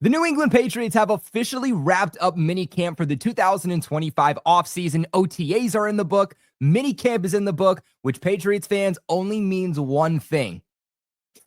The New England Patriots have officially wrapped up minicamp for the 2025 offseason. OTAs are in the book. Minicamp is in the book, which Patriots fans only means one thing.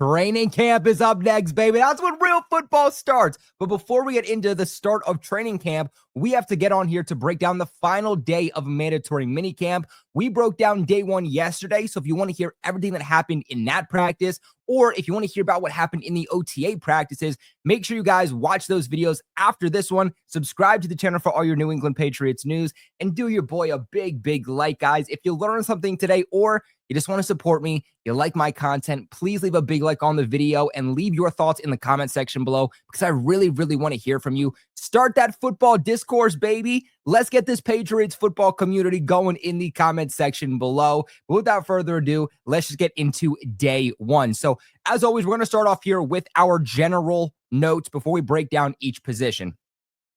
Training camp is up next, baby. That's when real football starts. But before we get into the start of training camp, we have to get on here to break down the final day of mandatory minicamp. We broke down day one yesterday. So if you want to hear everything that happened in that practice, or if you want to hear about what happened in the OTA practices, make sure you guys watch those videos after this one. Subscribe to the channel for all your New England Patriots news, and do your boy a big like, guys. If you learned something today, or you just want to support me, you like my content, please leave a big like on the video and leave your thoughts in the comment section below, because I really want to hear from you. Start that football discourse, baby. Let's get this Patriots football community going in the comment section below. But without further ado, let's just get into day one. So as always, we're going to start off here with our general notes before we break down each position.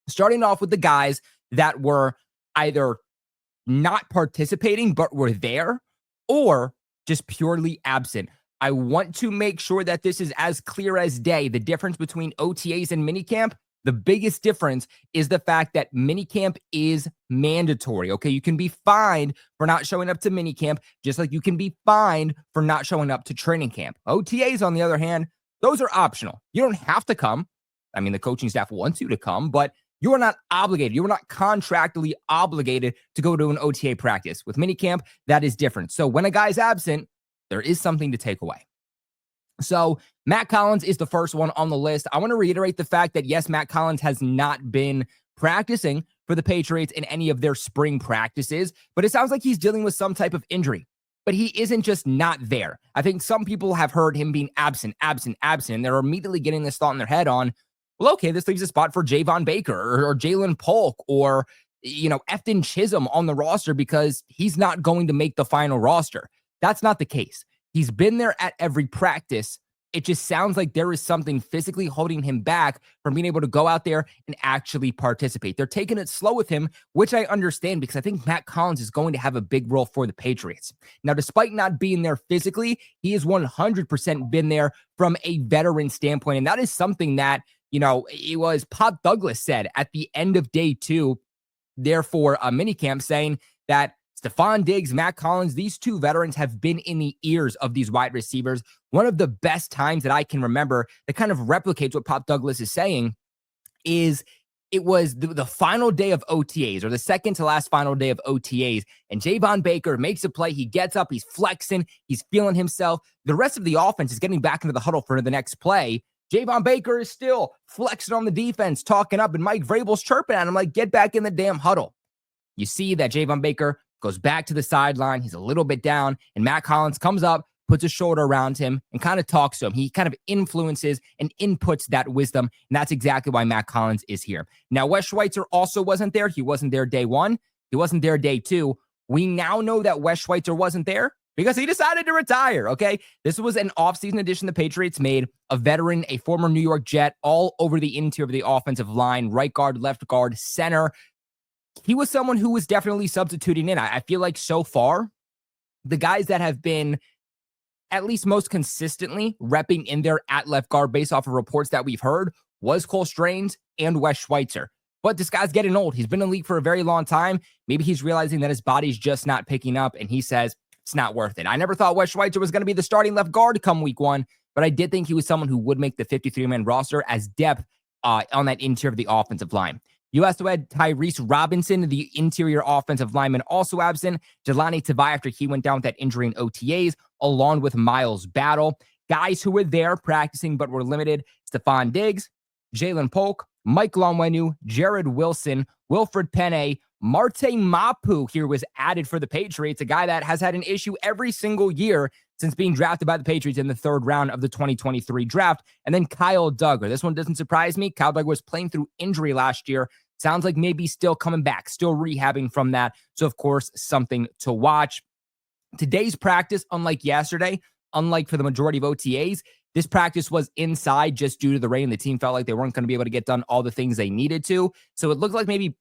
Starting off with the guys that were either not participating but were there, or just purely absent. I want to make sure that this is as clear as day. The difference between OTAs and minicamp, the biggest difference is the fact that minicamp is mandatory, okay? You can be fined for not showing up to minicamp, just like you can be fined for not showing up to training camp. OTAs, on the other hand, those are optional. You don't have to come. I mean, the coaching staff wants you to come, but you are not obligated. You are not contractually obligated to go to an OTA practice. With minicamp, that is different. So when a guy's absent, there is something to take away. So Matt Collins is the first one on the list. I want to reiterate the fact that, yes, Matt Collins has not been practicing for the Patriots in any of their spring practices, but it sounds like he's dealing with some type of injury. But he isn't just not there. I think some people have heard him being absent, and they're immediately getting this thought in their head on, well, okay, this leaves a spot for Javon Baker or Jalen Polk or, Efton Chisholm on the roster because he's not going to make the final roster. That's not the case. He's been there at every practice. It just sounds like there is something physically holding him back from being able to go out there and actually participate. They're taking it slow with him, which I understand, because I think Matt Collins is going to have a big role for the Patriots. Now, despite not being there physically, he has 100% been there from a veteran standpoint. And that is something that, it was Pop Douglas said at the end of day two, therefore a minicamp, saying that Stefon Diggs, Matt Collins, these two veterans have been in the ears of these wide receivers. One of the best times that I can remember that kind of replicates what Pop Douglas is saying is it was the final day of OTAs, or the second to last final day of OTAs, and Javon Baker makes a play. He gets up, he's flexing, he's feeling himself. The rest of the offense is getting back into the huddle for the next play. Javon Baker is still flexing on the defense, talking up, and Mike Vrabel's chirping at him like, get back in the damn huddle. You see that Javon Baker goes back to the sideline. He's a little bit down, and Matt Collins comes up, puts a shoulder around him, and kind of talks to him. He kind of influences and inputs that wisdom, and that's exactly why Matt Collins is here. Now, Wes Schweitzer also wasn't there. He wasn't there day one. He wasn't there day two. We now know that Wes Schweitzer wasn't there because he decided to retire, okay? This was an offseason addition the Patriots made, a veteran, a former New York Jet, all over the interior of the offensive line, right guard, left guard, center. He was someone who was definitely substituting in. I feel like so far, the guys that have been at least most consistently repping in there at left guard based off of reports that we've heard was Cole Strange and Wes Schweitzer. But this guy's getting old. He's been in the league for a very long time. Maybe he's realizing that his body's just not picking up, and he says, it's not worth it. I never thought Wes Schweitzer was going to be the starting left guard come week one, but I did think he was someone who would make the 53-man roster as depth on that interior of the offensive line. You also had Tyrese Robinson, the interior offensive lineman, also absent. Jelani Tavai, after he went down with that injury in OTAs, along with Miles Battle. Guys who were there practicing but were limited: Stefon Diggs, Jalen Polk, Mike Lonwenu, Jared Wilson, Wilfred Penne, Marte Mapu here was added for the Patriots, a guy that has had an issue every single year since being drafted by the Patriots in the third round of the 2023 draft. And then Kyle Duggar. This one doesn't surprise me. Kyle Duggar was playing through injury last year. Sounds like maybe still coming back, still rehabbing from that. So, of course, something to watch. Today's practice, unlike yesterday, unlike for the majority of OTAs, this practice was inside just due to the rain. The team felt like they weren't going to be able to get done all the things they needed to. So it looked like maybe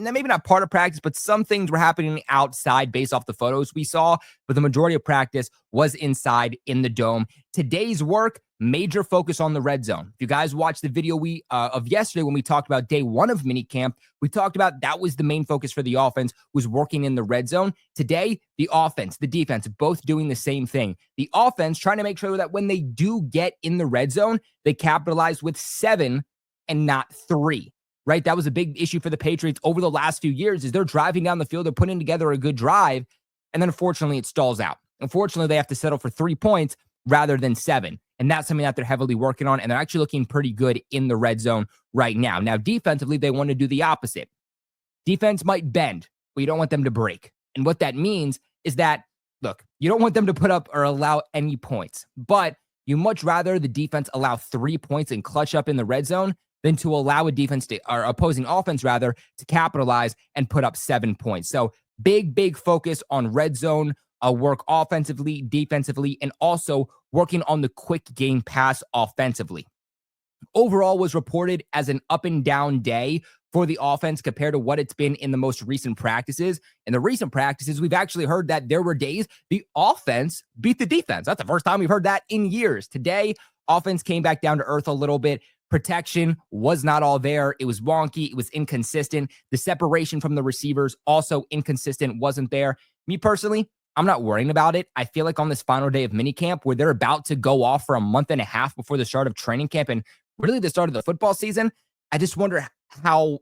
maybe not part of practice, but some things were happening outside based off the photos we saw. But the majority of practice was inside in the dome. Today's work, major focus on the red zone. If you guys watched the video of yesterday when we talked about day one of minicamp, we talked about that was the main focus for the offense, was working in the red zone. Today, the offense, the defense, both doing the same thing. The offense trying to make sure that when they do get in the red zone, they capitalize with 7 and not 3. Right? That was a big issue for the Patriots over the last few years is they're driving down the field, they're putting together a good drive, and then unfortunately it stalls out. Unfortunately, they have to settle for 3 points rather than 7. And that's something that they're heavily working on, and they're actually looking pretty good in the red zone right now. Now, defensively, they want to do the opposite. Defense might bend, but you don't want them to break. And what that means is that, look, you don't want them to put up or allow any points, but you much rather the defense allow 3 points and clutch up in the red zone than to allow a defense or opposing offense rather to capitalize and put up 7 points. So big focus on red zone work offensively, defensively, and also working on the quick game pass offensively. Overall was reported as an up and down day for the offense compared to what it's been in the most recent practices. In the recent practices, we've actually heard that there were days the offense beat the defense. That's the first time we've heard that in years. Today, offense came back down to earth a little bit. Protection was not all there. It was wonky. It was inconsistent. The separation from the receivers also inconsistent, wasn't there. Me personally, I'm not worrying about it. I feel like on this final day of minicamp where they're about to go off for a month and a half before the start of training camp and really the start of the football season, I just wonder how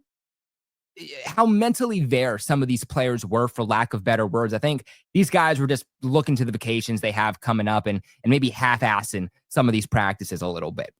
mentally there some of these players were, for lack of better words. I think these guys were just looking to the vacations they have coming up and maybe half-assing some of these practices a little bit.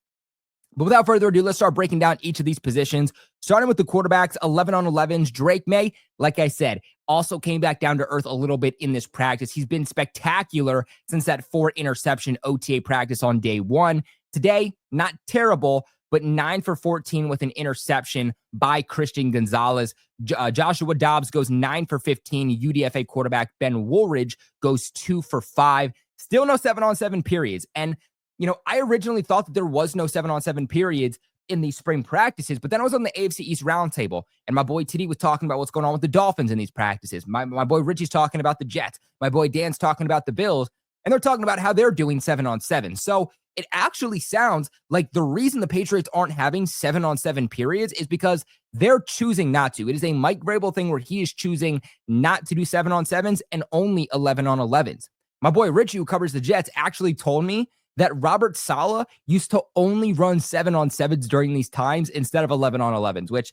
But without further ado, let's start breaking down each of these positions. Starting with the quarterbacks, 11 on 11s. Drake Maye, like I said, also came back down to earth a little bit in this practice. He's been spectacular since that 4-interception OTA practice on day one. Today, not terrible, but 9 for 14 with an interception by Christian Gonzalez. Joshua Dobbs goes 9 for 15. UDFA quarterback Ben Woolridge goes 2 for 5. Still no 7-on-7 periods. And I originally thought that there was no 7-on-7 periods in these spring practices, but then I was on the AFC East roundtable, and my boy TD was talking about what's going on with the Dolphins in these practices. My boy Richie's talking about the Jets. My boy Dan's talking about the Bills, and they're talking about how they're doing 7-on-7. So it actually sounds like the reason the Patriots aren't having 7-on-7 periods is because they're choosing not to. It is a Mike Vrabel thing where he is choosing not to do 7-on-7s and only 11-on-11s. My boy Richie, who covers the Jets, actually told me that Robert Saleh used to only run 7-on-7s during these times instead of 11-on-11s, which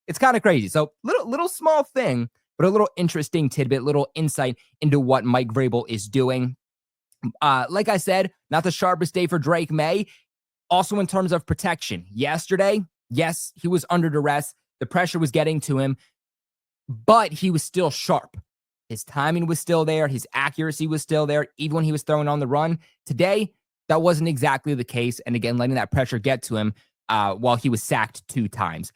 it's kind of crazy. So little small thing, but a little interesting tidbit, little insight into what Mike Vrabel is doing. Like I said, not the sharpest day for Drake Maye. Also in terms of protection, yesterday, yes, he was under duress. The pressure was getting to him, but he was still sharp. His timing was still there. His accuracy was still there, even when he was throwing on the run. Today, that wasn't exactly the case. And again, letting that pressure get to him while he was sacked 2 times.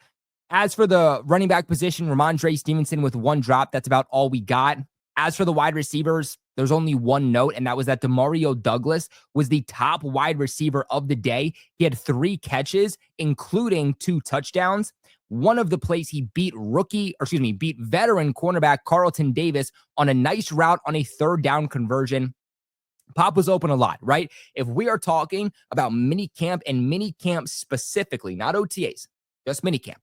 As for the running back position, Ramondre Stevenson with 1 drop. That's about all we got. As for the wide receivers, there's only one note, and that was that Demario Douglas was the top wide receiver of the day. He had 3 catches, including 2 touchdowns. One of the plays he beat veteran cornerback Carlton Davis on a nice route on a 3rd down conversion. Pop was open a lot, right? If we are talking about minicamp and minicamp specifically, not OTAs, just minicamp,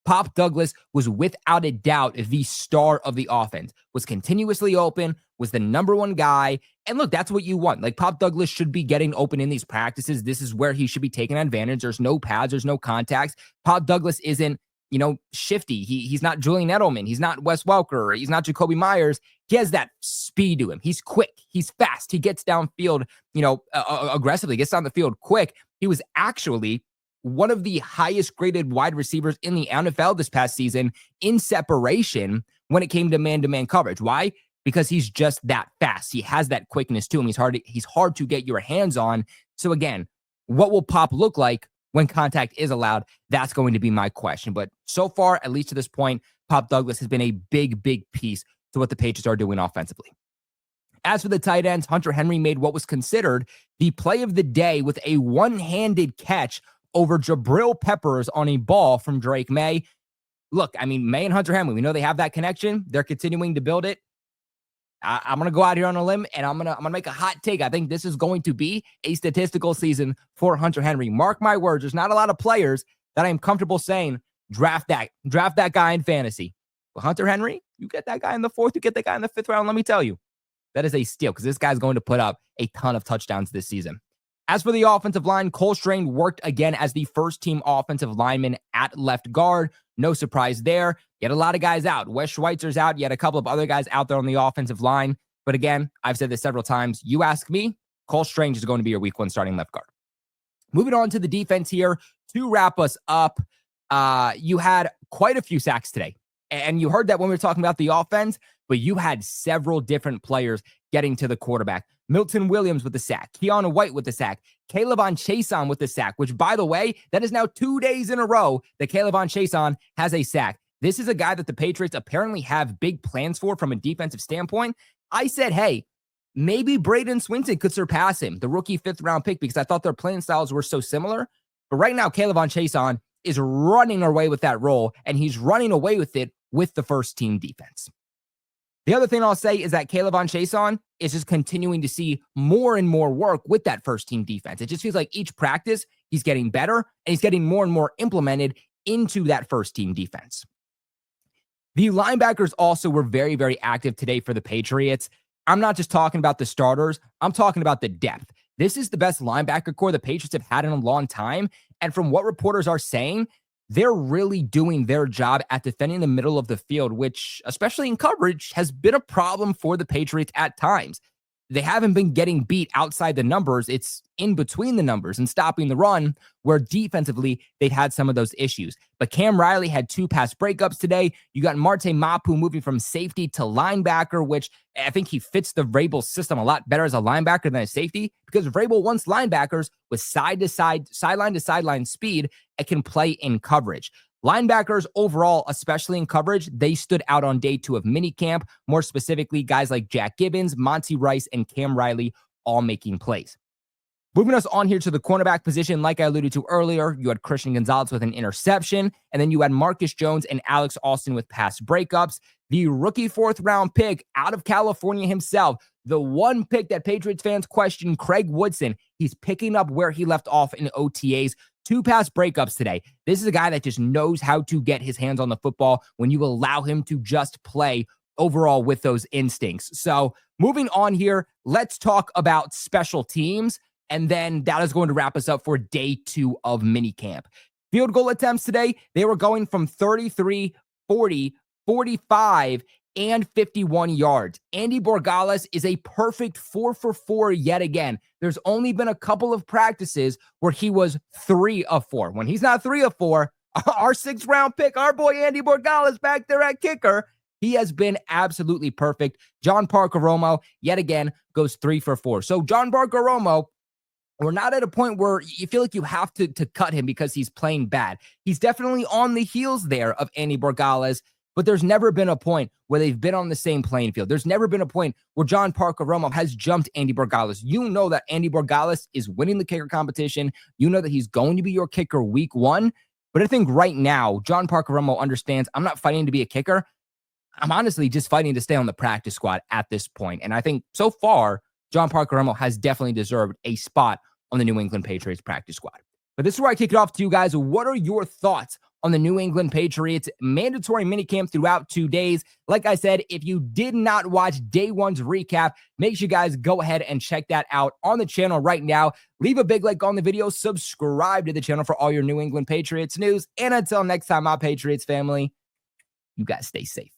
Pop Douglas was without a doubt the star of the offense, was continuously open, was the number 1 guy. And look, that's what you want. Like, Pop Douglas should be getting open in these practices. This is where he should be taking advantage. There's no pads, there's no contacts. Pop Douglas isn't, shifty. He's not Julian Edelman. He's not Wes Welker. He's not Jacoby Myers. He has that speed to him. He's quick. He's fast. He gets downfield, aggressively, gets down the field quick. He was actually one of the highest graded wide receivers in the NFL this past season in separation when it came to man-to-man coverage. Why? Because he's just that fast. He has that quickness to him. He's hard to get your hands on. So again, what will Pop look like when contact is allowed? That's going to be my question. But so far, at least to this point, Pop Douglas has been a big piece to what the Patriots are doing offensively. As for the tight ends, Hunter Henry made what was considered the play of the day with a one-handed catch over Jabril Peppers on a ball from Drake Maye. look, I mean, Maye and Hunter Henry, we know they have that connection. They're continuing to build it. I'm going to go out here on a limb, and I'm going to make a hot take. I think this is going to be a statistical season for Hunter Henry. Mark my words, there's not a lot of players that I'm comfortable saying draft that guy in fantasy. But Hunter Henry, you get that guy in the 4th, you get that guy in the 5th round, let me tell you, that is a steal because this guy's going to put up a ton of touchdowns this season. As for the offensive line, Cole Strain worked again as the first-team offensive lineman at left guard. No surprise there. You had a lot of guys out. Wes Schweitzer's out. You had a couple of other guys out there on the offensive line. But again, I've said this several times. You ask me, Cole Strain is going to be your week 1 starting left guard. Moving on to the defense here to wrap us up. You had quite a few sacks today. And you heard that when we were talking about the offense, but you had several different players getting to the quarterback. Milton Williams with the sack, Keanu White with the sack, K'Lavon Chaisson with the sack, which, by the way, that is now 2 days in a row that K'Lavon Chaisson has a sack. This is a guy that the Patriots apparently have big plans for from a defensive standpoint. I said, hey, maybe Braden Swinton could surpass him, the rookie 5th-round pick, because I thought their playing styles were so similar. But right now, K'Lavon Chaisson is running away with that role, and he's running away with it with the first-team defense. The other thing I'll say is that K'Lavon Chaisson is just continuing to see more and more work with that first-team defense. It just feels like each practice, he's getting better, and he's getting more and more implemented into that first-team defense. The linebackers also were very, very active today for the Patriots. I'm not just talking about the starters. I'm talking about the depth. This is the best linebacker core the Patriots have had in a long time. And from what reporters are saying, they're really doing their job at defending the middle of the field, which, especially in coverage, has been a problem for the Patriots at times. They haven't been getting beat outside the numbers. It's in between the numbers and stopping the run, where defensively they've had some of those issues. But Cam Riley had 2 pass breakups today. You got Marte Mapu moving from safety to linebacker, which I think he fits the Vrabel system a lot better as a linebacker than a safety, because Vrabel wants linebackers with side-to-side, sideline-to-sideline speed and can play in coverage. Linebackers overall, especially in coverage, they stood out on day 2 of minicamp. More specifically, guys like Jack Gibbons, Monty Rice, and Cam Riley all making plays. Moving us on here to the cornerback position, like I alluded to earlier, you had Christian Gonzalez with an interception, and then you had Marcus Jones and Alex Austin with pass breakups. The rookie 4th-round pick out of California himself, the one pick that Patriots fans question, Craig Woodson, he's picking up where he left off in OTAs. 2 pass breakups today. This is a guy that just knows how to get his hands on the football when you allow him to just play overall with those instincts. So moving on here, let's talk about special teams. And then that is going to wrap us up for day 2 of minicamp. Field goal attempts today, they were going from 33, 40, 45, and 51 yards. Andy Borregales is a perfect 4 for 4 yet again. There's only been a couple of practices where he was 3 of 4. When he's not 3 of 4, our 6th-round pick, our boy Andy Borregales back there at kicker, he has been absolutely perfect. John Parker-Romo, yet again, goes 3 for 4. So John Parker-Romo, we're not at a point where you feel like you have to cut him because he's playing bad. He's definitely on the heels there of Andy Borregales, but there's never been a point where they've been on the same playing field. There's never been a point where John Parker-Romo has jumped Andy Borregales. You know that Andy Borregales is winning the kicker competition. You know that he's going to be your kicker week 1. But I think right now, John Parker-Romo understands I'm not fighting to be a kicker. I'm honestly just fighting to stay on the practice squad at this point. And I think so far, John Parker-Romo has definitely deserved a spot on the New England Patriots practice squad. But this is where I kick it off to you guys. What are your thoughts on the New England Patriots mandatory minicamp throughout 2 days? Like I said, if you did not watch day 1's recap, make sure you guys go ahead and check that out on the channel right now. Leave a big like on the video, subscribe to the channel for all your New England Patriots news. And until next time, my Patriots family, you guys stay safe.